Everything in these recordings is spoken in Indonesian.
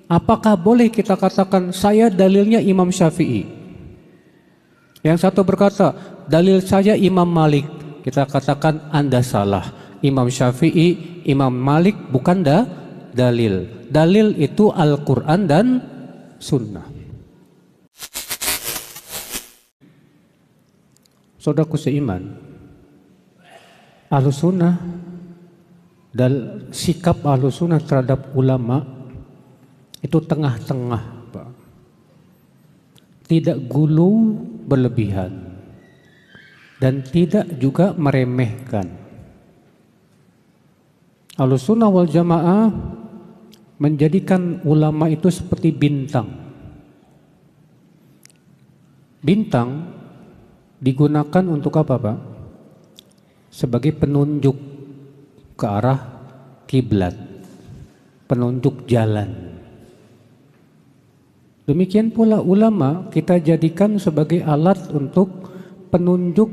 Apakah boleh kita katakan saya dalilnya Imam Syafi'i? Yang satu berkata dalil saya Imam Malik. Kita katakan Anda salah. Imam Syafi'i, Imam Malik bukan dalil. Dalil itu Al-Quran dan Sunnah. Saudaraku seiman, Ahlus Sunnah dan sikap Ahlus Sunnah terhadap ulama itu tengah-tengah, Pak. Tidak gulu berlebihan dan tidak juga meremehkan. Ahlus Sunnah wal Jamaah menjadikan ulama itu seperti bintang. Bintang digunakan untuk apa, Pak? Sebagai penunjuk ke arah kiblat, penunjuk jalan. Demikian pula ulama kita jadikan sebagai alat untuk penunjuk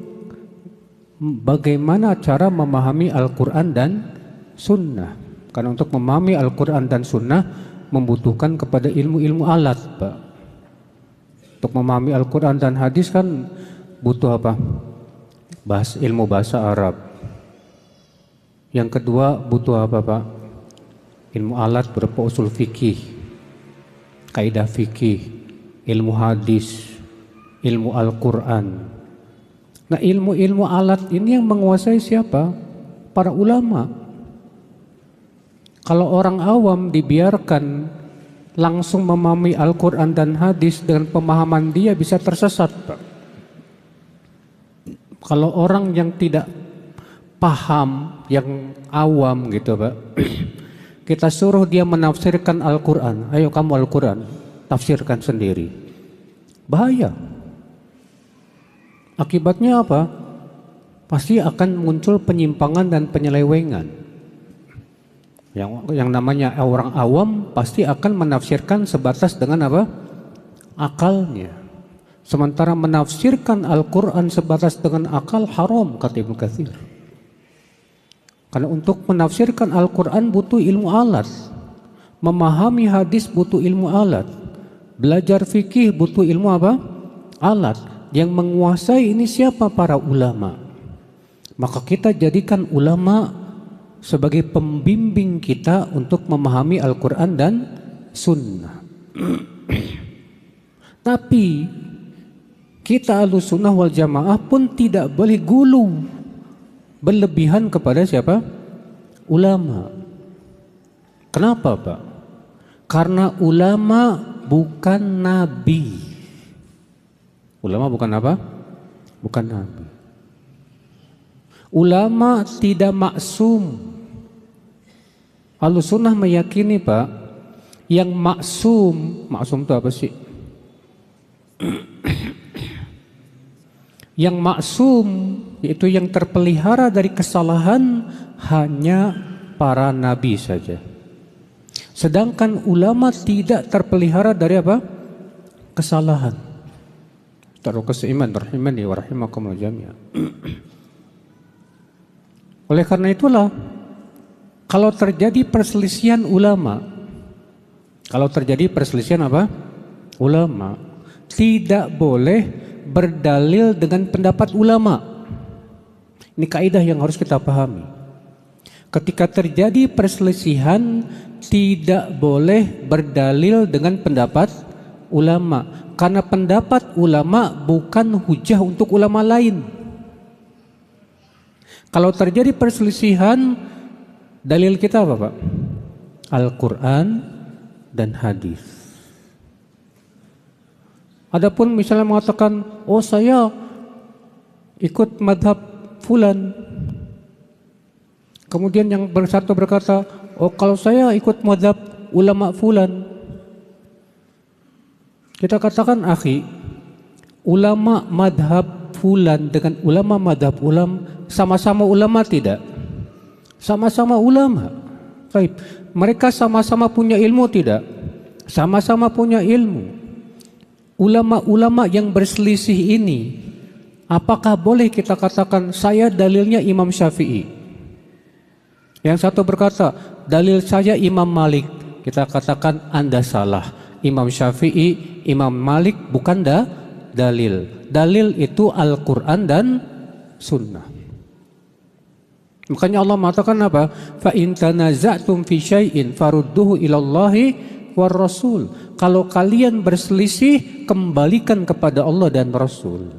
bagaimana cara memahami Al-Quran dan Sunnah. Karena untuk memahami Al-Quran dan Sunnah membutuhkan kepada ilmu-ilmu alat, Pak. Untuk memahami Al-Quran dan hadis kan butuh apa? Ilmu bahasa Arab. Yang kedua butuh apa, Pak? Ilmu alat berupa usul fikih, kaidah fikih, ilmu hadis, ilmu Al-Quran. Nah, ilmu-ilmu alat ini yang menguasai siapa? Para ulama. Kalau orang awam dibiarkan langsung memahami Al-Quran dan hadis dengan pemahaman dia bisa tersesat, Pak. Kalau orang yang tidak paham, yang awam gitu, Pak, kita suruh dia menafsirkan Al-Quran. Ayo kamu Al-Quran, tafsirkan sendiri. Bahaya. Akibatnya apa? Pasti akan muncul penyimpangan dan penyelewengan. Yang namanya orang awam pasti akan menafsirkan sebatas dengan apa? Akalnya. Sementara menafsirkan Al-Quran sebatas dengan akal haram, kata Ibnu Katsir. Karena untuk menafsirkan Al-Quran butuh ilmu alat, memahami hadis butuh ilmu alat, belajar fikih butuh ilmu apa? Alat. Yang menguasai ini siapa? Para ulama. Maka kita jadikan ulama sebagai pembimbing kita untuk memahami Al-Quran dan Sunnah. Tapi kita Ahlus Sunnah wal Jamaah pun tidak boleh gulu berlebihan kepada siapa? Ulama. Kenapa, Pak? Karena ulama bukan nabi. Ulama bukan apa? Bukan nabi. Ulama tidak maksum. Ahlus Sunnah meyakini, Pak, yang maksum itu apa sih? Yang maksum yaitu yang terpelihara dari kesalahan hanya para nabi saja. Sedangkan ulama tidak terpelihara dari apa? Kesalahan. Taruh seiman rahimani wa rahimakumullah jami'an. Oleh karena itulah kalau terjadi perselisihan ulama, ulama tidak boleh berdalil dengan pendapat ulama. Ini kaidah yang harus kita pahami. Ketika terjadi perselisihan tidak boleh berdalil dengan pendapat ulama, karena pendapat ulama bukan hujah untuk ulama lain. Kalau terjadi perselisihan, dalil kita apa, Pak? Al-Quran dan hadis. Adapun misalnya mengatakan, oh saya ikut madhab fulan. Kemudian yang bersatu berkata, oh kalau saya ikut madhab ulama fulan. Kita katakan, akhi, ulama madhab fulan dengan ulama madhab sama-sama ulama tidak? Sama-sama ulama. Baik, mereka sama-sama punya ilmu tidak? Sama-sama punya ilmu. Ulama-ulama yang berselisih ini, apakah boleh kita katakan saya dalilnya Imam Syafi'i? Yang satu berkata dalil saya Imam Malik. kita katakan Anda salah. Imam Syafi'i, Imam Malik bukan dalil. Dalil itu Al-Quran dan Sunnah. Makanya Allah mengatakan apa? Fa in tanaza'tum fi syai'in farudduhu ilallahi war rasul. Kalau kalian berselisih, kembalikan kepada Allah dan Rasul.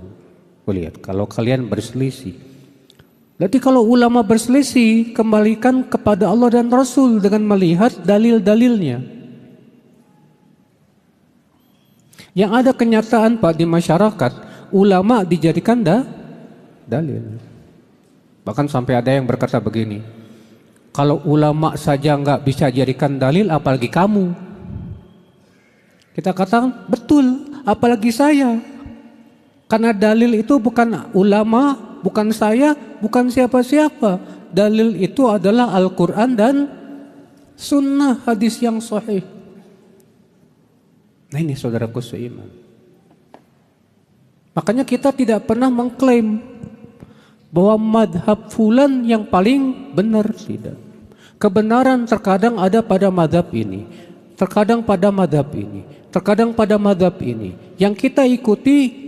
Lihat, kalau kalian berselisih. Berarti kalau ulama berselisih, kembalikan kepada Allah dan Rasul dengan melihat dalil-dalilnya. Yang ada kenyataan Pak di masyarakat, ulama dijadikan dalil. Bahkan sampai ada yang berkata begini, kalau ulama saja nggak bisa jadikan dalil, apalagi kamu. Kita katakan betul, apalagi saya. Karena dalil itu bukan ulama, bukan saya, bukan siapa-siapa. Dalil itu adalah Al-Quran dan Sunnah, hadis yang sahih. Nah ini saudaraku seiman. Makanya kita tidak pernah mengklaim bahwa madhab fulan yang paling benar, tidak. Kebenaran terkadang ada pada madhab ini, terkadang pada madhab ini, terkadang pada madhab ini. Yang kita ikuti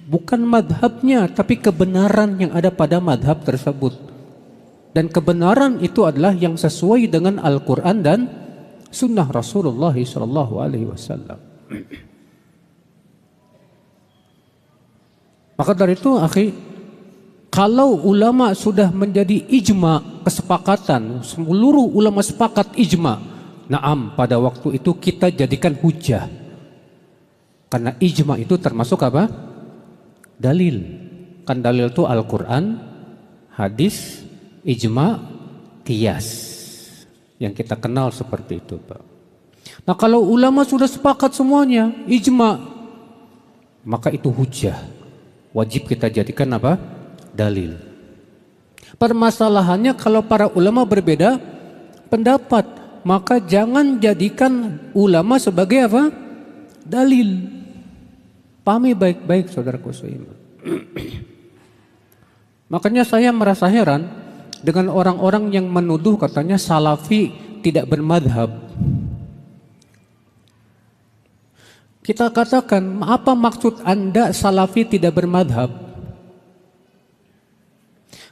bukan madhabnya, tapi kebenaran yang ada pada madhab tersebut. Dan kebenaran itu adalah yang sesuai dengan Al-Quran dan Sunnah Rasulullah SAW. Maka dari itu, akhi, kalau ulama sudah menjadi ijma, kesepakatan, seluruh ulama sepakat ijma, naam, pada waktu itu kita jadikan hujah. Karena ijma itu termasuk apa? Dalil. Kan dalil itu Al-Quran, hadis, ijma, qiyas. Yang kita kenal seperti itu, Pak. Nah kalau ulama sudah sepakat semuanya, ijma, maka itu hujah. Wajib kita jadikan apa? Dalil. Permasalahannya kalau para ulama berbeda pendapat, maka jangan jadikan ulama sebagai apa? Dalil. Pahami baik-baik saudaraku seiman. Makanya saya merasa heran dengan orang-orang yang menuduh katanya salafi tidak bermadhab. Kita katakan, apa maksud Anda salafi tidak bermadhab?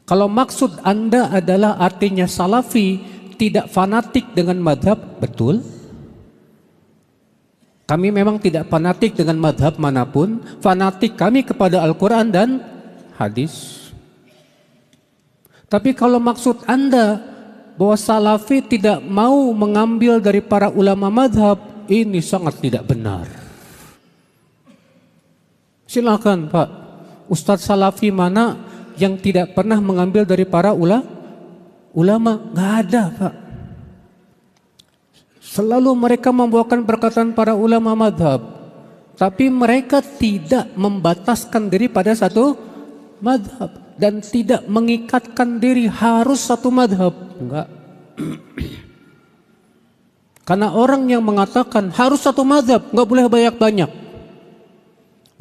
Kalau maksud Anda adalah artinya salafi tidak fanatik dengan madhab, betul. Kami memang tidak fanatik dengan madhab manapun, fanatik kami kepada Al-Quran dan hadis. Tapi kalau maksud Anda bahwa salafi tidak mau mengambil dari para ulama madhab, ini sangat tidak benar. Silakan Pak, Ustadz salafi mana yang tidak pernah mengambil dari para ulama? Nggak ada Pak. Selalu mereka membawakan perkataan para ulama madhab, tapi mereka tidak membataskan diri pada satu madhab dan tidak mengikatkan diri harus satu madhab. Enggak. Karena orang yang mengatakan harus satu madhab, nggak boleh banyak-banyak,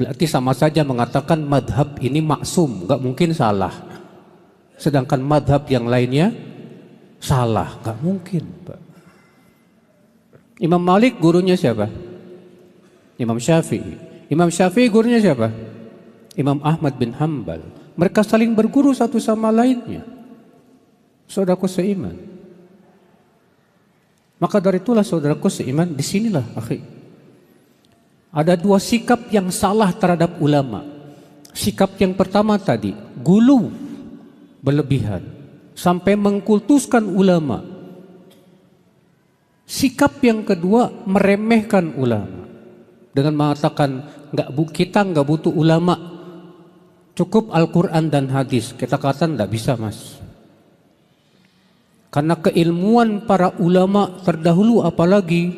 berarti sama saja mengatakan madhab ini maksum, nggak mungkin salah. Sedangkan madhab yang lainnya salah, nggak mungkin Pak. Imam Malik gurunya siapa? Imam Syafi'i. Imam Syafi'i gurunya siapa? Imam Ahmad bin Hanbal. Mereka saling berguru satu sama lainnya. Saudaraku seiman. Maka dari itulah saudaraku seiman, disinilah akhi, ada dua sikap yang salah terhadap ulama. Sikap yang pertama tadi, gulu, berlebihan, sampai mengkultuskan ulama. Sikap yang kedua, meremehkan ulama dengan mengatakan kita nggak butuh ulama, cukup Al-Quran dan hadis. Kita katakan nggak bisa mas, karena keilmuan para ulama terdahulu apalagi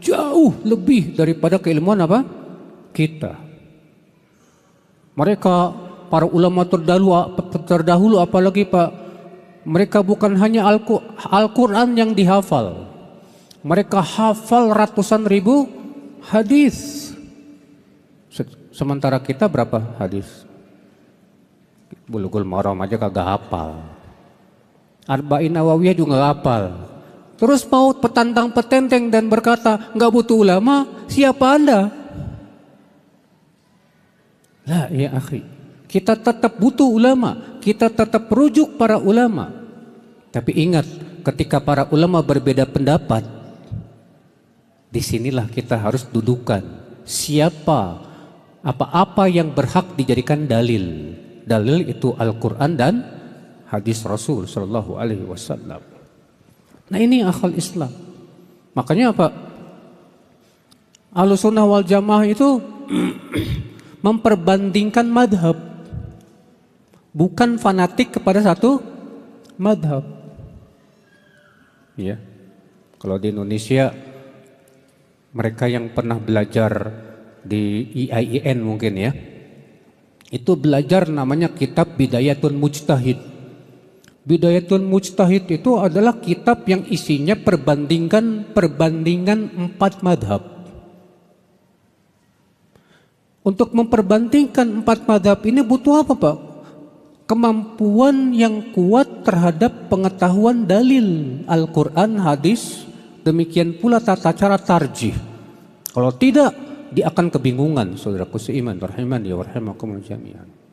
jauh lebih daripada keilmuan apa kita. Mereka para ulama terdahulu apalagi Pak, mereka bukan hanya Al-Quran yang dihafal, mereka hafal ratusan ribu hadis. Sementara kita berapa hadis? Bulughul Maram aja kagak hafal. Arba'in Nawawiyah juga gak hafal. Terus mau petantang petenteng dan berkata nggak butuh ulama, siapa Anda? Lah ya akhi, kita tetap butuh ulama, kita tetap rujuk para ulama. Tapi ingat, ketika para ulama berbeda pendapat, disinilah kita harus dudukan siapa, apa-apa yang berhak dijadikan dalil. Dalil itu Al-Quran dan hadis Rasul Sallallahu Alaihi Wasallam. Nah ini akal Islam. Makanya apa? Ahlussunnah wal Jamaah itu memperbandingkan madhab, bukan fanatik kepada satu madhab. Ya, kalau di Indonesia mereka yang pernah belajar di IAIN mungkin ya, itu belajar namanya kitab Bidayatun Mujtahid. Bidayatun Mujtahid itu adalah kitab yang isinya perbandingan 4 madhab. Untuk memperbandingkan 4 madhab ini butuh apa Pak? Kemampuan yang kuat terhadap pengetahuan dalil Al-Quran, hadis, demikian pula tata cara tarjih. Kalau tidak, dia akan kebingungan, saudaraku seiman, rahimani wa rahimakumullah jami'an.